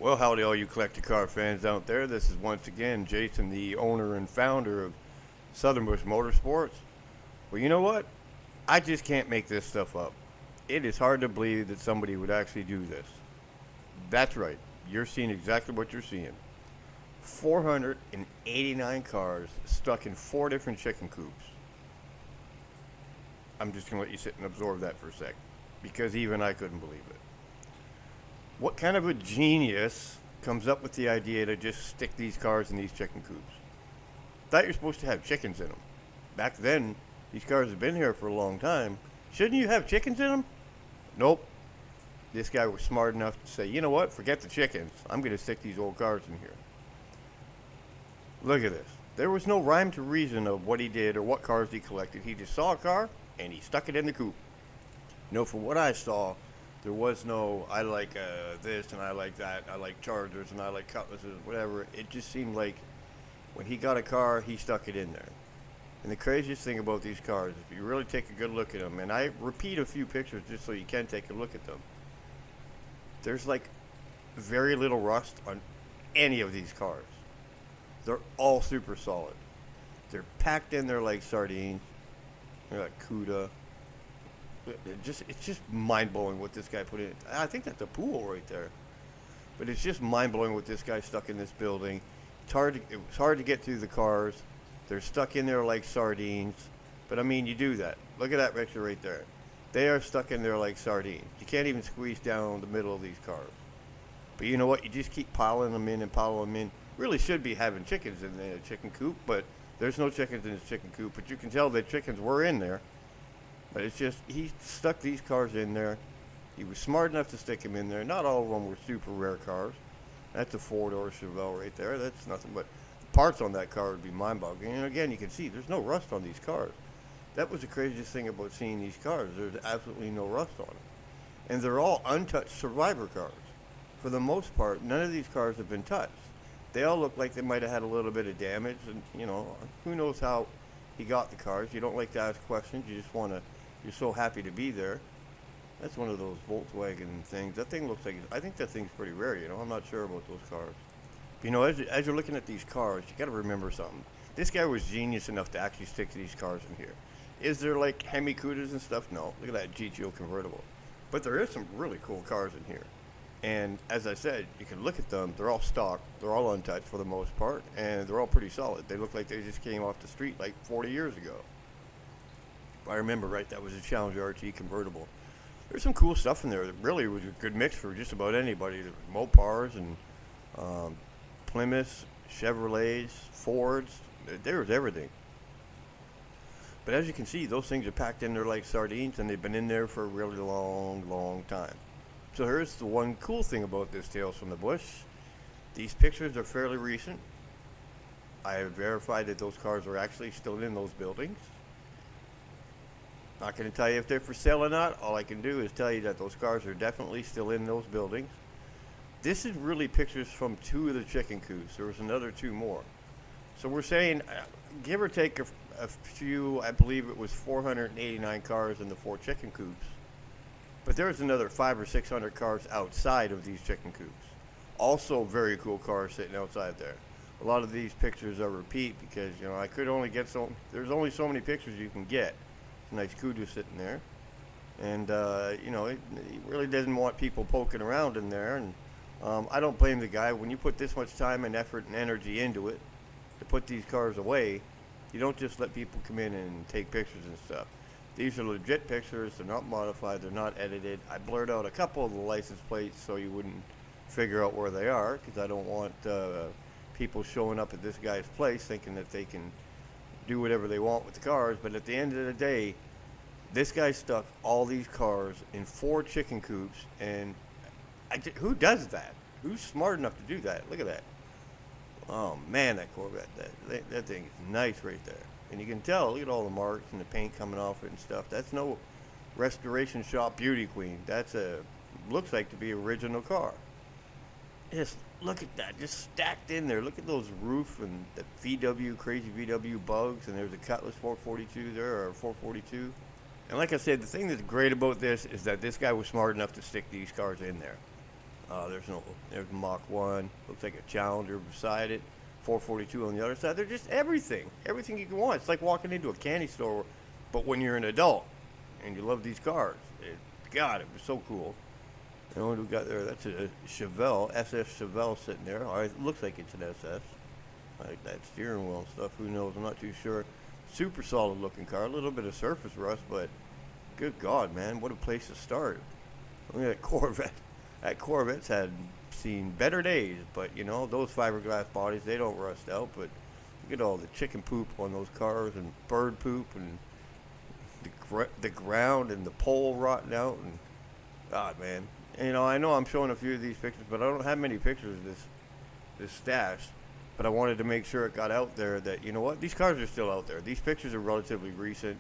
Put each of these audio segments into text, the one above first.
Well, howdy, all you collector car fans out there. This is once again Jason, the owner and founder of Southern Bush Motorsports. Well, you know what? I just can't make this stuff up. It is hard to believe that somebody would actually do this. That's right. You're seeing exactly what you're seeing. 489 cars stuck in 4 different chicken coops. I'm just going to let you sit and absorb that for a sec, because even I couldn't believe it. What kind of a genius comes up with the idea to just stick these cars in these chicken coops? Thought you're supposed to have chickens in them. Back then, these cars have been here for a long time. Shouldn't you have chickens in them? Nope. This guy was smart enough to say, you know what? Forget the chickens. I'm going to stick these old cars in here. Look at this. There was no rhyme to reason of what he did or what cars he collected. He just saw a car and he stuck it in the coop. No, from what I saw, there was no, I like this and I like that, I like Chargers and I like Cutlasses, whatever. It just seemed like when he got a car, he stuck it in there. And the craziest thing about these cars, if you really take a good look at them, and I repeat a few pictures just so you can take a look at them, there's like very little rust on any of these cars. They're all super solid. They're packed in there like sardines. They're like CUDA. It's just mind-blowing what this guy put in. I think that's a pool right there. But it's just mind-blowing what this guy stuck in this building. It was hard to get through the cars. They're stuck in there like sardines. But I mean, you do that. Look at that picture right there. They are stuck in there like sardines. You can't even squeeze down the middle of these cars. But you know what? You just keep piling them in and piling them in. Really should be having chickens in the chicken coop, but there's no chickens in this chicken coop. But you can tell that chickens were in there. But it's just, he stuck these cars in there. He was smart enough to stick them in there. Not all of them were super rare cars. That's a 4-door Chevelle right there. That's nothing but the parts on that car would be mind-boggling. And again, you can see there's no rust on these cars. That was the craziest thing about seeing these cars. There's absolutely no rust on them. And they're all untouched survivor cars. For the most part, none of these cars have been touched. They all look like they might have had a little bit of damage. And, you know, who knows how he got the cars. You don't like to ask questions. You just want to, you're so happy to be there. That's one of those Volkswagen things. That thing looks like, I think that thing's pretty rare, you know. I'm not sure about those cars. But, you know, as you're looking at these cars, you got to remember something. This guy was genius enough to actually stick these cars in here. Is there like Hemi Cudas and stuff? No. Look at that GTO convertible. But there is some really cool cars in here. And as I said, you can look at them. They're all stock. They're all untouched for the most part. And they're all pretty solid. They look like they just came off the street like 40 years ago. If I remember right, that was a Challenger RT convertible. There's some cool stuff in there. It really was a good mix for just about anybody. There were Mopars and Plymouths, Chevrolets, Fords. There was everything. But as you can see, those things are packed in there like sardines, and they've been in there for a really long, long time. So here's the one cool thing about this Tales from the Bush. These pictures are fairly recent. I have verified that those cars are actually still in those buildings. Not going to tell you if they're for sale or not. All I can do is tell you that those cars are definitely still in those buildings. This is really pictures from 2 of the chicken coops. There was another 2 more. So we're saying, give or take a few, I believe it was 489 cars in the 4 chicken coops. But there's another 500 or 600 cars outside of these chicken coops. Also very cool cars sitting outside there. A lot of these pictures are repeat because, you know, I could only get there's only so many pictures you can get. Nice CUDA sitting there. And, you know, he really doesn't want people poking around in there. And I don't blame the guy. When you put this much time and effort and energy into it to put these cars away, you don't just let people come in and take pictures and stuff. These are legit pictures. They're not modified. They're not edited. I blurred out a couple of the license plates so you wouldn't figure out where they are, because I don't want people showing up at this guy's place thinking that they can do whatever they want with the cars. But at the end of the day, this guy stuck all these cars in 4 chicken coops, and who does that? Who's smart enough to do that? Look at that. Oh man, that Corvette, that thing is nice right there. And you can tell, look at all the marks and the paint coming off it and stuff. That's no restoration shop beauty queen. That's looks like to be an original car. Just look at that, just stacked in there. Look at those roof and the VW, crazy VW bugs, and there's a Cutlass 442 there, or 442. And like I said, the thing that's great about this is that this guy was smart enough to stick these cars in there. There's Mach 1. Looks like a Challenger beside it. 442 on the other side. They're just everything. Everything you can want. It's like walking into a candy store, but when you're an adult and you love these cars. God, it was so cool. And what we got there, that's a Chevelle, SS Chevelle sitting there. It looks like it's an SS. Like that steering wheel and stuff. Who knows? I'm not too sure. Super solid looking car. A little bit of surface rust, but good God, man. What a place to start. Look at that Corvette. That Corvette's had seen better days, but you know, those fiberglass bodies, they don't rust out. But look at all the chicken poop on those cars and bird poop and the ground and the pole rotting out. And God, man. And, you know I'm showing a few of these pictures, but I don't have many pictures of this stash. But I wanted to make sure it got out there that, you know what, these cars are still out there. These pictures are relatively recent.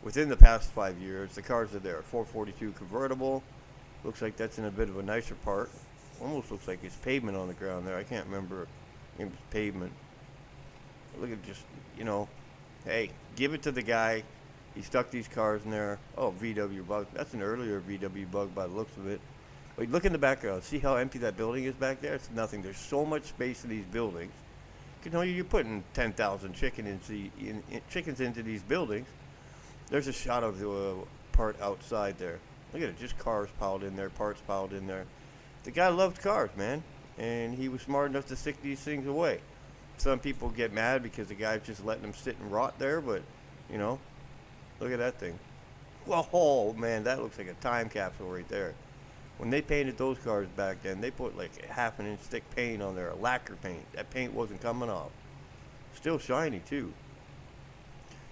Within the past 5 years, the cars are there. 442 convertible. Looks like that's in a bit of a nicer part. Almost looks like it's pavement on the ground there. I can't remember. It was pavement. Look at just, hey, give it to the guy. He stuck these cars in there. Oh, VW Bug. That's an earlier VW Bug by the looks of it. But look in the background. See how empty that building is back there? It's nothing. There's so much space in these buildings. You're putting 10,000 chickens into these buildings. There's a shot of the part outside there. Look at it, just cars piled in there, parts piled in there. The guy loved cars, man, and he was smart enough to stick these things away. Some people get mad because the guy's just letting them sit and rot there, but, look at that thing. Well, oh, man, that looks like a time capsule right there. When they painted those cars back then, they put like a ½ inch thick paint on there, a lacquer paint. That paint wasn't coming off. Still shiny, too.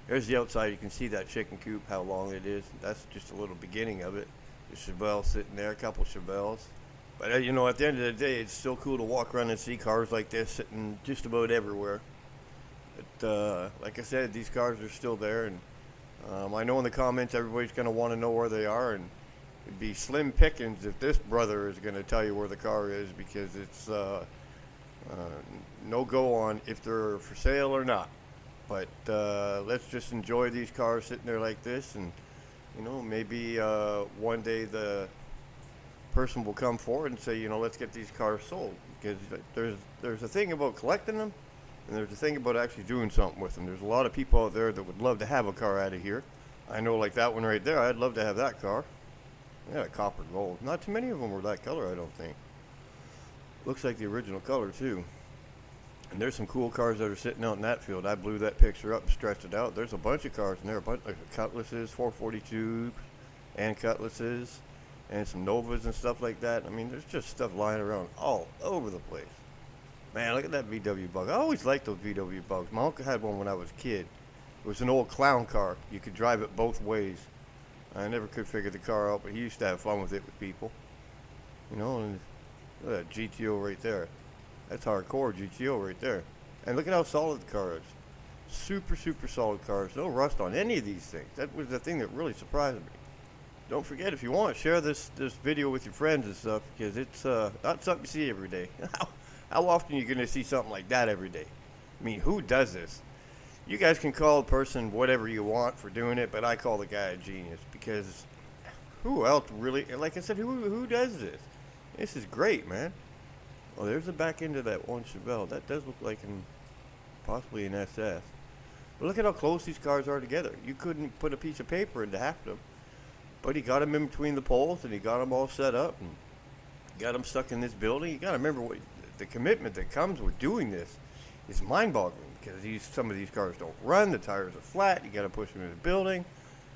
There's the outside. You can see that chicken coop, how long it is. That's just a little beginning of it. The Chevelle sitting there, a couple Chevelles. But, at the end of the day, it's still cool to walk around and see cars like this sitting just about everywhere. But, like I said, these cars are still there. And I know in the comments everybody's going to want to know where they are. And it'd be slim pickings if this brother is going to tell you where the car is, because it's no go on if they're for sale or not. But let's just enjoy these cars sitting there like this, and maybe one day the person will come forward and say, let's get these cars sold. Because there's a thing about collecting them, and there's a thing about actually doing something with them. There's a lot of people out there that would love to have a car out of here. I know, like that one right there, I'd love to have that car. Yeah, copper gold. Not too many of them were that color, I don't think. Looks like the original color, too. And there's some cool cars that are sitting out in that field. I blew that picture up and stretched it out. There's a bunch of cars in there, a bunch of Cutlasses, 442 and Cutlasses, and some Novas and stuff like that. I mean, there's just stuff lying around all over the place. Man, look at that VW Bug. I always liked those VW Bugs. My uncle had one when I was a kid. It was an old clown car. You could drive it both ways. I never could figure the car out, but he used to have fun with it with people. And look at that GTO right there. That's hardcore GTO right there. And look at how solid the car is. Super, super solid cars. No rust on any of these things. That was the thing that really surprised me. Don't forget, if you want, share this video with your friends and stuff, because it's not something you see every day. How often are you going to see something like that every day? I mean, who does this? You guys can call a person whatever you want for doing it, but I call the guy a genius, because who else really, like I said, who does this? This is great, man. Oh, there's the back end of that one Chevelle. That does look like possibly an SS. But look at how close these cars are together. You couldn't put a piece of paper into half of them. But he got them in between the poles, and he got them all set up, and got them stuck in this building. You got to remember the commitment that comes with doing this is mind-boggling, because some of these cars don't run. The tires are flat. You got to push them in the building.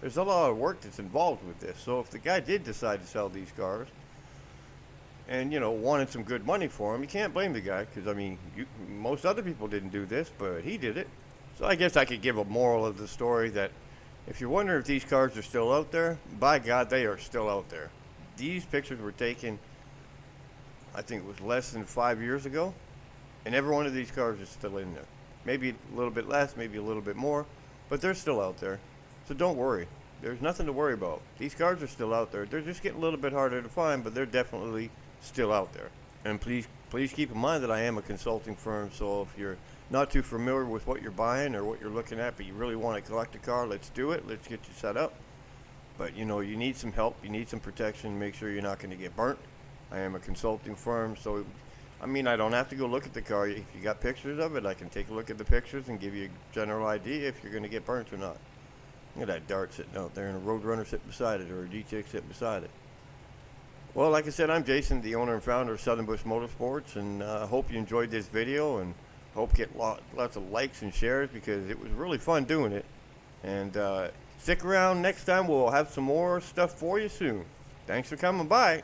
There's a lot of work that's involved with this. So if the guy did decide to sell these cars, and wanted some good money for him, you can't blame the guy, because I mean, most other people didn't do this, but he did it. So I guess I could give a moral of the story that if you're wondering if these cars are still out there, by God, they are still out there. These pictures were taken, I think it was less than 5 years ago, and every one of these cars is still in there. Maybe a little bit less, maybe a little bit more, but they're still out there. So don't worry. There's nothing to worry about. These cars are still out there. They're just getting a little bit harder to find, but they're definitely still out there. And please keep in mind that I am a consulting firm, so if you're not too familiar with what you're buying or what you're looking at, but you really want to collect a car, let's do it. Let's get you set up. But you need some help, you need some protection, make sure you're not going to get burnt. I am a consulting firm, so I mean, I don't have to go look at the car. If you got pictures of it, I can take a look at the pictures and give you a general idea if you're going to get burnt or not. Look at that Dart sitting out there and a Roadrunner sitting beside it, or a GTX sitting beside it. Well, like I said, I'm Jason, the owner and founder of Southern Bush Motorsports, and I hope you enjoyed this video, and hope get lots of likes and shares, because it was really fun doing it. And stick around next time. We'll have some more stuff for you soon. Thanks for coming by.